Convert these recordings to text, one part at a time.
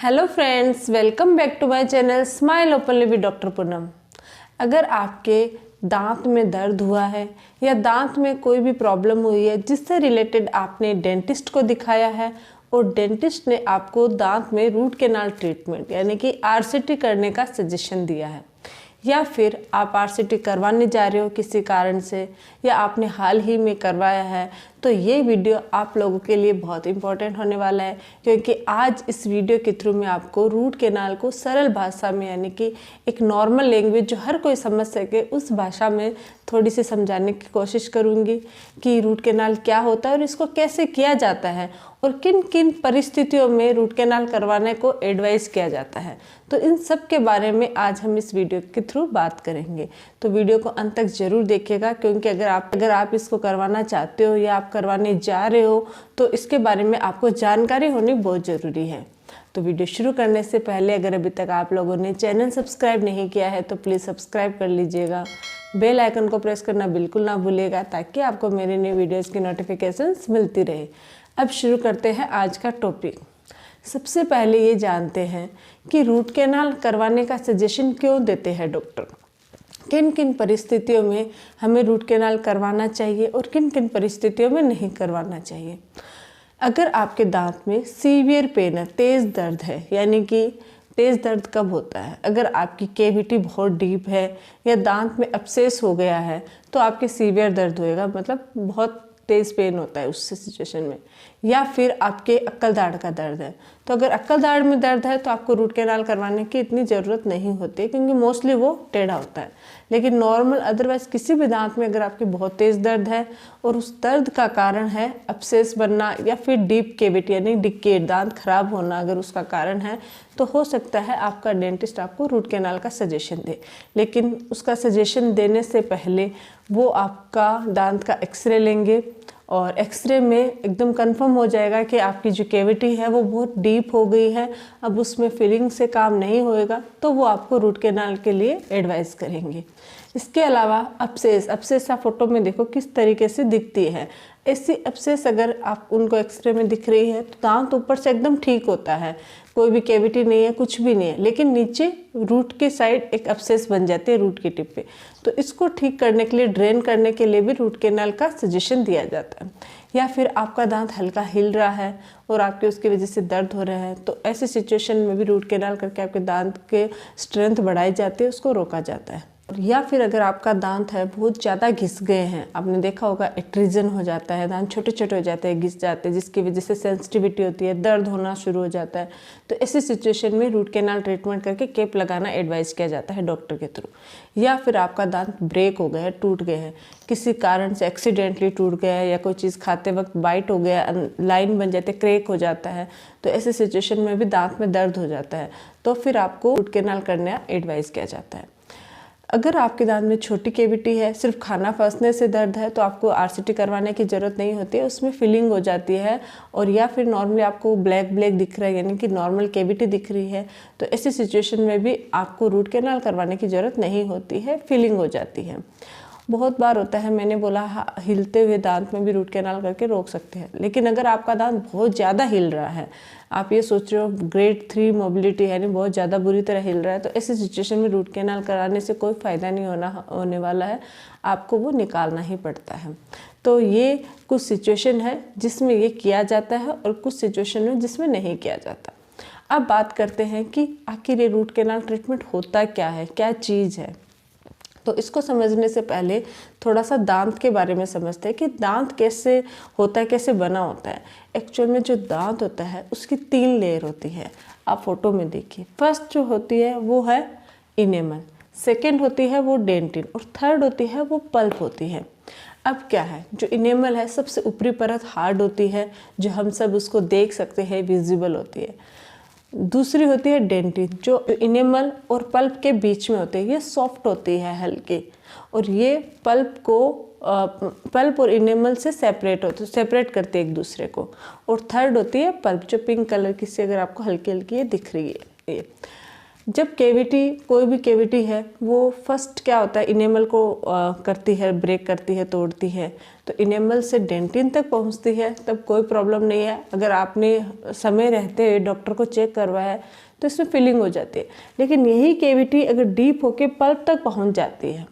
Hello friends, welcome back to my channel smile openly with doctor Poonam. अगर आपके दांत में दर्द हुआ है या दांत में कोई भी प्रॉब्लम हुई है जिससे रिलेटेड आपने डेंटिस्ट को दिखाया है और डेंटिस्ट ने आपको दांत में रूट कैनाल ट्रीटमेंट यानी कि आरसीटी करने का सजेशन दिया है, या फिर आप आरसीटी करवाने जा रहे हो किसी कारण से या आपने हाल ही में करवाया है, तो ये वीडियो आप लोगों के लिए बहुत इंपॉर्टेंट होने वाला है। क्योंकि आज इस वीडियो के थ्रू मैं आपको रूट कैनाल को सरल भाषा में यानी कि एक नॉर्मल लैंग्वेज जो हर कोई समझ सके उस भाषा में थोड़ी सी समझाने की कोशिश करूँगी कि रूट कैनाल क्या होता है और इसको कैसे किया जाता है और किन किन परिस्थितियों में रूट कैनाल करवाने को एडवाइस किया जाता है। तो इन सब के बारे में आज हम इस वीडियो के थ्रू बात करेंगे। तो वीडियो को अंत तक जरूर देखिएगा, क्योंकि अगर आप इसको करवाना चाहते हो या आप करवाने जा रहे हो तो इसके बारे में आपको जानकारी होनी बहुत ज़रूरी है। तो वीडियो शुरू करने से पहले अगर अभी तक आप लोगों ने चैनल सब्सक्राइब नहीं किया है तो प्लीज़ सब्सक्राइब कर लीजिएगा। बेल आइकन को प्रेस करना बिल्कुल ना भूलिएगा ताकि आपको मेरे नए वीडियोज़ की नोटिफिकेशंस मिलती रहे। अब शुरू करते हैं आज का टॉपिक। सबसे पहले ये जानते हैं कि रूट कैनाल करवाने का सजेशन क्यों देते हैं डॉक्टर, किन किन परिस्थितियों में हमें रूट कैनाल करवाना चाहिए और किन किन परिस्थितियों में नहीं करवाना चाहिए। अगर आपके दांत में सीवियर पेन है, तेज़ दर्द है, यानी कि तेज़ दर्द कब होता है, अगर आपकी कैविटी बहुत डीप है या दांत में अपसेस हो गया है तो आपके सीवियर दर्द होएगा, मतलब बहुत तेज़ पेन होता है उस सिचुएशन में। या फिर आपके अक्कल दाढ़ का दर्द है, तो अगर अक्कल दाढ़ में दर्द है तो आपको रूट कैनाल करवाने की इतनी ज़रूरत नहीं होती क्योंकि मोस्टली वो टेढ़ा होता है। लेकिन नॉर्मल अदरवाइज किसी भी दांत में अगर आपके बहुत तेज़ दर्द है और उस दर्द का कारण है अपसेस बनना या फिर डीप कैविटी यानी डिकेड दांत खराब होना, अगर उसका कारण है तो हो सकता है आपका डेंटिस्ट आपको रूट कैनाल का सजेशन दे। लेकिन उसका सजेशन देने से पहले वो आपका दांत का एक्सरे लेंगे और एक्सरे में एकदम कंफर्म हो जाएगा कि आपकी जो कैविटी है वो बहुत डीप हो गई है, अब उसमें फिलिंग से काम नहीं होएगा, तो वो आपको रूट कैनाल के लिए एडवाइस करेंगे। इसके अलावा अपसेस आप फोटो में देखो किस तरीके से दिखती है। ऐसी अपसेस अगर आप उनको एक्सरे में दिख रही है तो दांत ऊपर से एकदम ठीक होता है, कोई भी कैविटी नहीं है, कुछ भी नहीं है, लेकिन नीचे रूट के साइड एक अपसेस बन जाती है रूट की टिप पे। तो इसको ठीक करने के लिए, ड्रेन करने के लिए भी रूट कैनाल का सजेशन दिया जाता है। या फिर आपका दांत हल्का हिल रहा है और आपके उसकी वजह से दर्द हो रहा है, तो ऐसी सिचुएशन में भी रूट कैनाल करके आपके दांत के स्ट्रेंथ बढ़ाई जाती है, उसको रोका जाता है। या फिर अगर आपका दांत है बहुत ज़्यादा घिस गए हैं, आपने देखा होगा एट्रीजन हो जाता है, दांत छोटे छोटे हो जाते हैं, घिस जाते हैं, जिसकी वजह से सेंसिटिविटी होती है, दर्द होना शुरू हो जाता है, तो ऐसी सिचुएशन में रूट कैनाल ट्रीटमेंट करके कैप लगाना एडवाइस किया जाता है डॉक्टर के थ्रू। या फिर आपका दांत ब्रेक हो गया है, टूट गए हैं, किसी कारण से एक्सीडेंटली टूट गया है या कोई चीज़ खाते वक्त बाइट हो गया, लाइन बन जाती है, क्रैक हो जाता है, तो ऐसे सिचुएशन में भी दांत में दर्द हो जाता है, तो फिर आपको रूट कैनाल करना एडवाइस किया जाता है। अगर आपके दांत में छोटी कैविटी है, सिर्फ खाना फंसने से दर्द है, तो आपको आरसीटी करवाने की ज़रूरत नहीं होती है, उसमें फिलिंग हो जाती है। और या फिर नॉर्मली आपको ब्लैक ब्लैक दिख रहा है यानी कि नॉर्मल कैविटी दिख रही है, तो ऐसी सिचुएशन में भी आपको रूट कैनाल करवाने की ज़रूरत नहीं होती है, फिलिंग हो जाती है। बहुत बार होता है, मैंने बोला हिलते हुए दांत में भी रूट कैनाल करके रोक सकते हैं। लेकिन अगर आपका दांत बहुत ज़्यादा हिल रहा है, आप ये सोच रहे हो ग्रेड 3 मोबिलिटी यानी बहुत ज़्यादा बुरी तरह हिल रहा है, तो ऐसी सिचुएशन में रूट कैनाल कराने से कोई फ़ायदा नहीं होने वाला है, आपको वो निकालना ही पड़ता है। तो ये कुछ सिचुएशन है जिसमें ये किया जाता है और कुछ सिचुएशन में जिसमें नहीं किया जाता। अब बात करते हैं कि आखिर ये रूट कैनाल ट्रीटमेंट होता क्या है, क्या चीज़ है। तो इसको समझने से पहले थोड़ा सा दांत के बारे में समझते हैं कि दांत कैसे होता है, कैसे बना होता है। एक्चुअल में जो दांत होता है उसकी 3 लेयर होती है, आप फोटो में देखिए। फर्स्ट जो होती है वो है इनेमल, सेकंड होती है वो डेंटिन और थर्ड होती है वो पल्प होती है। अब क्या है, जो इनेमल है सबसे ऊपरी परत हार्ड होती है, जो हम सब उसको देख सकते हैं, विजिबल होती है। दूसरी होती है डेंटिन, जो इनेमल और पल्प के बीच में होती है, ये सॉफ्ट होती है, हल्की, और ये पल्प और इनेमल से सेपरेट करते हैं एक दूसरे को। और थर्ड होती है पल्प, जो पिंक कलर की से अगर आपको हल्की हल्की ये दिख रही है। ये जब केविटी, कोई भी केविटी है, वो फर्स्ट क्या होता है, इनेमल को करती है, ब्रेक करती है, तोड़ती है, तो इनेमल से डेंटिन तक पहुंचती है, तब कोई प्रॉब्लम नहीं है। अगर आपने समय रहते हुए डॉक्टर को चेक करवाया है तो इसमें फिलिंग हो जाती है। लेकिन यही केविटी अगर डीप होके पल्प तक पहुंच जाती है,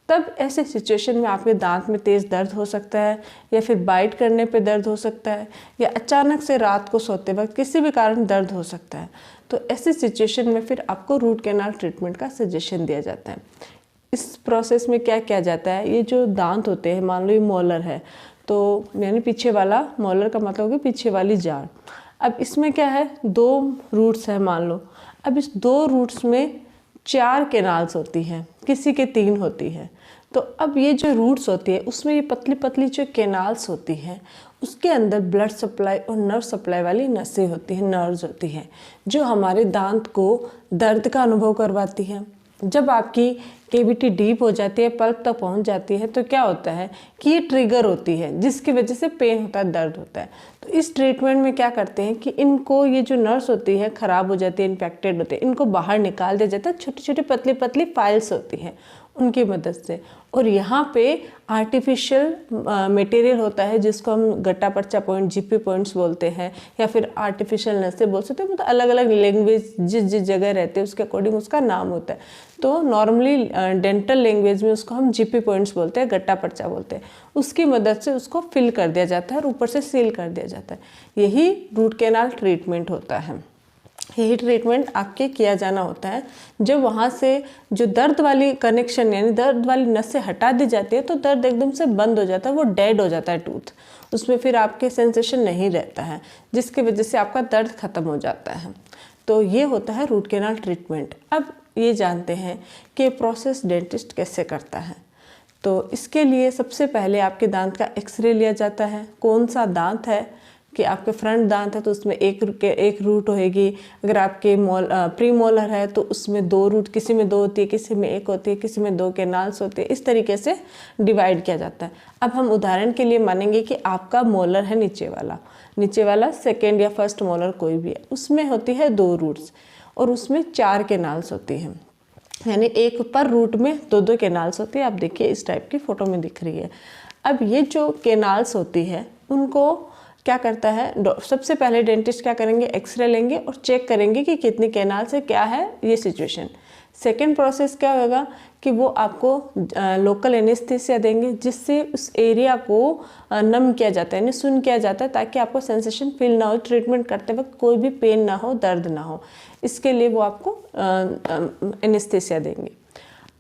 तब ऐसे सिचुएशन में आपके दांत में तेज़ दर्द हो सकता है, या फिर बाइट करने पे दर्द हो सकता है, या अचानक से रात को सोते वक्त किसी भी कारण दर्द हो सकता है। तो ऐसी सिचुएशन में फिर आपको रूट कैनाल ट्रीटमेंट का सजेशन दिया जाता है। इस प्रोसेस में क्या किया जाता है, ये जो दांत होते हैं, मान लो ये मोलर है, तो यानी पीछे वाला, मोलर का मतलब है पीछे वाली जाड़। अब इसमें क्या है, 2 रूट्स है मान लो। अब इस 2 रूट्स में 4 कैनाल्स होती हैं, किसी के 3 होती है। तो अब ये जो रूट्स होती है उसमें ये पतली पतली जो कैनाल्स होती हैं, उसके अंदर ब्लड सप्लाई और नर्व सप्लाई वाली नसें होती हैं, नर्व्स होती हैं, जो हमारे दांत को दर्द का अनुभव करवाती हैं। जब आपकी केविटी डीप हो जाती है, पल्प तक पहुंच जाती है, तो क्या होता है कि ये ट्रिगर होती है, जिसकी वजह से पेन होता है, दर्द होता है। तो इस ट्रीटमेंट में क्या करते हैं कि इनको, ये जो नर्व्स होती है ख़राब हो जाती है, इन्फेक्टेड होते हैं, इनको बाहर निकाल दिया जाता है। छोटी छोटी पतली पतली फाइल्स होती हैं उनकी मदद से। और यहाँ पे आर्टिफिशियल मटेरियल होता है, जिसको हम गट्टा पर्चा पॉइंट, जीपी पॉइंट्स बोलते हैं, या फिर आर्टिफिशियल नसें बोल सकते हैं। मतलब अलग अलग लैंग्वेज जिस जिस जगह रहते हैं उसके अकॉर्डिंग उसका नाम होता है। तो नॉर्मली डेंटल लैंग्वेज में उसको हम जीपी पॉइंट्स बोलते हैं, गट्टा पर्चा बोलते हैं। उसकी मदद से उसको फिल कर दिया जाता है और ऊपर से सील कर दिया जाता है। यही रूट कैनाल ट्रीटमेंट होता है। यही ट्रीटमेंट आपके किया जाना होता है। जब वहाँ से जो दर्द वाली कनेक्शन यानी दर्द वाली नस से हटा दी जाती है, तो दर्द एकदम से बंद हो जाता है, वो डेड हो जाता है टूथ। उसमें फिर आपके सेंसेशन नहीं रहता है, जिसकी वजह से आपका दर्द ख़त्म हो जाता है। तो ये होता है रूट कैनाल ट्रीटमेंट। अब ये जानते हैं कि प्रोसेस डेंटिस्ट कैसे करता है। तो इसके लिए सबसे पहले आपके दांत का एक्सरे लिया जाता है। कौन सा दांत है, कि आपके फ्रंट दांत है तो उसमें एक रूट होएगी। अगर आपके प्री मोलर है तो उसमें 2 रूट, किसी में 2 होती है, किसी में 1 होती है, किसी में 2 कैनाल्स होती है। इस तरीके से डिवाइड किया जाता है। अब हम उदाहरण के लिए मानेंगे कि आपका मोलर है नीचे वाला सेकेंड या फर्स्ट मोलर कोई भी है, उसमें होती है 2 रूट्स और उसमें 4 कैनाल्स होती हैं, यानी एक पर रूट में 2-2 कैनाल्स होती है। आप देखिए इस टाइप की फ़ोटो में दिख रही है। अब ये जो कैनाल्स होती है उनको क्या करता है, सबसे पहले डेंटिस्ट क्या करेंगे, एक्सरे लेंगे और चेक करेंगे कि कितनी कैनाल से क्या है ये सिचुएशन। सेकेंड प्रोसेस क्या होगा कि वो आपको लोकल एनेस्थीसिया देंगे, जिससे उस एरिया को नम किया जाता है, यानी सुन किया जाता है, ताकि आपको सेंसेशन फील ना हो, ट्रीटमेंट करते वक्त कोई भी पेन ना हो, दर्द ना हो। इसके लिए वो आपको एनेस्थीसिया देंगे।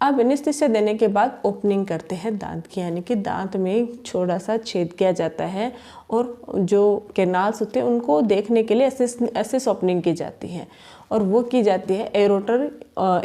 अब एनेस्थीसिया देने के बाद ओपनिंग करते हैं दांत की, यानी कि दांत में छोटा सा छेद किया जाता है और जो कैनाल्स होते हैं उनको देखने के लिए एसेस ओपनिंग की जाती है, और वो की जाती है एरोटर,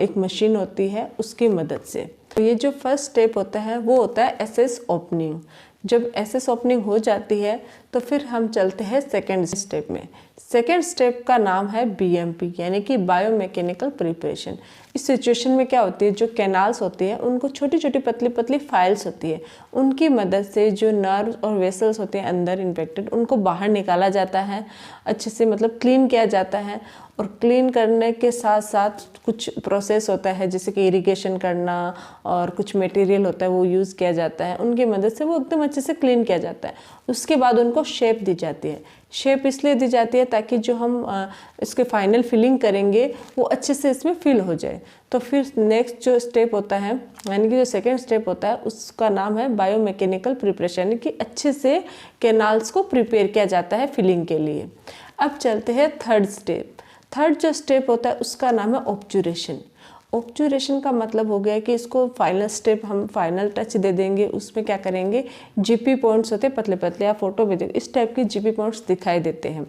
एक मशीन होती है उसकी मदद से। तो ये जो फर्स्ट स्टेप होता है वो होता है एसेस ओपनिंग। जब एसेस ओपनिंग हो जाती है तो फिर हम चलते हैं सेकेंड स्टेप में। सेकेंड स्टेप का नाम है बीएमपी, यानी कि बायोमैकेनिकल प्रिपरेशन। इस सिचुएशन में क्या होती है, जो कैनाल्स होती है उनको छोटी छोटी पतली पतली फाइल्स होती है, उनकी मदद से जो नर्व्स और वेसल्स होते हैं अंदर इन्फेक्टेड, उनको बाहर निकाला जाता है, अच्छे से मतलब क्लीन किया जाता है। और क्लीन करने के साथ साथ कुछ प्रोसेस होता है, जैसे कि इरिगेशन करना, और कुछ मटेरियल होता है वो यूज़ किया जाता है, उनकी मदद से वो एकदम अच्छे से क्लीन किया जाता है। उसके बाद उनको शेप दी जाती है। शेप इसलिए दी जाती है ताकि जो हम इसके फाइनल फिलिंग करेंगे वो अच्छे से इसमें फिल हो जाए। तो फिर नेक्स्ट जो स्टेप होता है, यानी कि जो सेकेंड स्टेप होता है, उसका नाम है बायोमैकेनिकल प्रिपरेशन, यानी कि अच्छे से कैनाल्स को प्रिपेयर किया जाता है फिलिंग के लिए। अब चलते हैं थर्ड स्टेप। थर्ड जो स्टेप होता है उसका नाम है ऑब्चुरेशन। ऑब्चुरेशन का मतलब हो गया कि इसको फाइनल स्टेप, हम फाइनल टच दे देंगे। उसमें क्या करेंगे, जीपी पॉइंट्स होते हैं पतले पतले, आप फोटो में देखो इस टाइप के जीपी पॉइंट्स दिखाई देते हैं।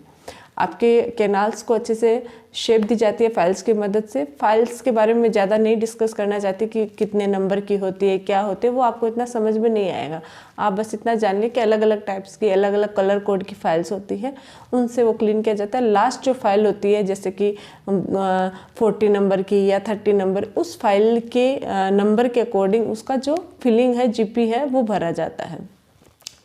आपके कैनाल्स को अच्छे से शेप दी जाती है फाइल्स की मदद से। फाइल्स के बारे में ज़्यादा नहीं डिस्कस करना चाहती कि कितने नंबर की होती है, क्या होती है, वो आपको इतना समझ में नहीं आएगा। आप बस इतना जान लीजिए कि अलग अलग टाइप्स की, अलग अलग कलर कोड की फाइल्स होती है, उनसे वो क्लीन किया जाता है। लास्ट जो फाइल होती है, जैसे कि 40 नंबर की या 30 नंबर, उस फाइल के नंबर के अकॉर्डिंग उसका जो फिलिंग है, जीपी है, वो भरा जाता है।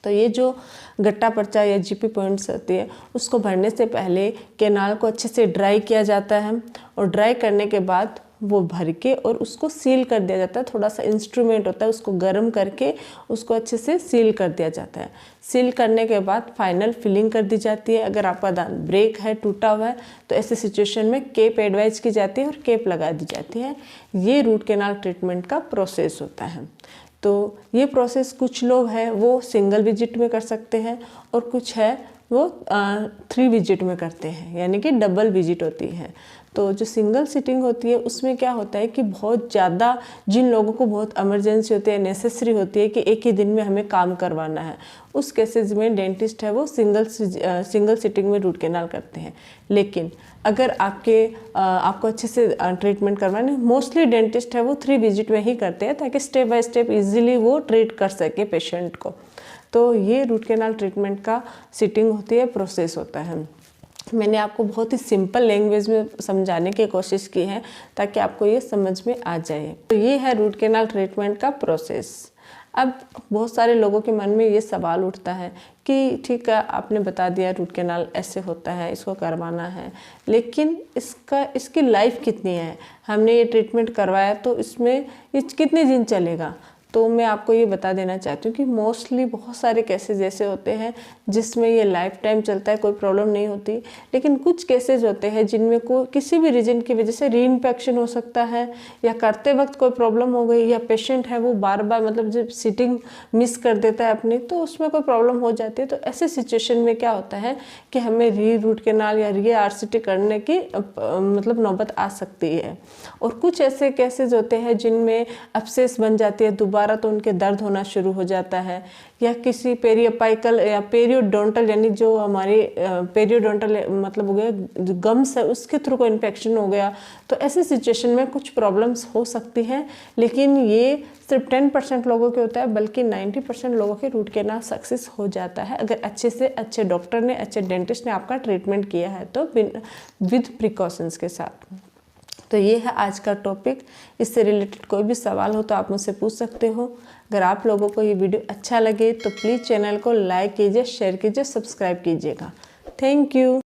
तो ये जो गट्टा पर्चा या जीपी पॉइंट्स होती है उसको भरने से पहले कैनाल को अच्छे से ड्राई किया जाता है और ड्राई करने के बाद वो भर के और उसको सील कर दिया जाता है। थोड़ा सा इंस्ट्रूमेंट होता है उसको गर्म करके उसको अच्छे से सील कर दिया जाता है। सील करने के बाद फाइनल फिलिंग कर दी जाती है। अगर आपका दांत ब्रेक है, टूटा हुआ है, तो ऐसे सिचुएशन में केप एडवाइज की जाती है और केप लगा दी जाती है। ये रूट कैनाल ट्रीटमेंट का प्रोसेस होता है। तो ये प्रोसेस कुछ लोग हैं वो सिंगल विजिट में कर सकते हैं और कुछ है वो 3 विजिट में करते हैं, यानी कि डबल विजिट होती है। तो जो सिंगल सिटिंग होती है उसमें क्या होता है कि बहुत ज़्यादा जिन लोगों को बहुत इमरजेंसी होती है, नेसेसरी होती है कि एक ही दिन में हमें काम करवाना है, उस केसेस में डेंटिस्ट है वो सिंगल सिटिंग में रूट कैनाल करते हैं। लेकिन अगर आपको अच्छे से ट्रीटमेंट करवाना है, मोस्टली डेंटिस्ट है वो 3 विजिट में ही करते हैं ताकि स्टेप बाय स्टेप इजीली वो ट्रीट कर सके पेशेंट को। तो ये रूट कैनाल ट्रीटमेंट का सिटिंग होती है, प्रोसेस होता है। मैंने आपको बहुत ही सिंपल लैंग्वेज में समझाने की कोशिश की है ताकि आपको ये समझ में आ जाए। तो ये है रूट कैनाल ट्रीटमेंट का प्रोसेस। अब बहुत सारे लोगों के मन में ये सवाल उठता है कि ठीक है, आपने बता दिया रूट कैनाल ऐसे होता है, इसको करवाना है, लेकिन इसकी लाइफ कितनी है? हमने ये ट्रीटमेंट करवाया तो इसमें ये कितने दिन चलेगा? तो मैं आपको ये बता देना चाहती हूँ कि मोस्टली बहुत सारे केसेस ऐसे होते हैं जिसमें ये लाइफ टाइम चलता है, कोई प्रॉब्लम नहीं होती। लेकिन कुछ केसेस होते हैं जिनमें किसी भी रीजन की वजह से रीइन्फेक्शन हो सकता है, या करते वक्त कोई प्रॉब्लम हो गई, या पेशेंट है वो बार बार मतलब जब सिटिंग मिस कर देता है अपनी, तो उसमें कोई प्रॉब्लम हो जाती है। तो ऐसे सिचुएशन में क्या होता है कि हमें री रूट कैनाल या री आरसीटी करने की मतलब नौबत आ सकती है। और कुछ ऐसे केसेस होते हैं जिनमें एब्सेस बन जाती है दोबारा, तो उनके दर्द होना शुरू हो जाता है, या किसी पेरियोपाइकल या पेरियोडोंटल यानी जो हमारी पेरियोडोंटल मतलब हो गया गम्स है उसके थ्रू कोई इन्फेक्शन हो गया। तो ऐसे सिचुएशन में कुछ प्रॉब्लम्स हो सकती हैं, लेकिन ये सिर्फ 10% लोगों के होता है, बल्कि 90% लोगों के रूट कैनाल सक्सेस हो जाता है अगर अच्छे से अच्छे डॉक्टर ने, अच्छे डेंटिस्ट ने आपका ट्रीटमेंट किया है तो विद प्रिकॉशंस के साथ। तो ये है आज का टॉपिक। इससे रिलेटेड कोई भी सवाल हो तो आप मुझसे पूछ सकते हो। अगर आप लोगों को ये वीडियो अच्छा लगे तो प्लीज़ चैनल को लाइक कीजिए, शेयर कीजिए, सब्सक्राइब कीजिएगा। Thank you.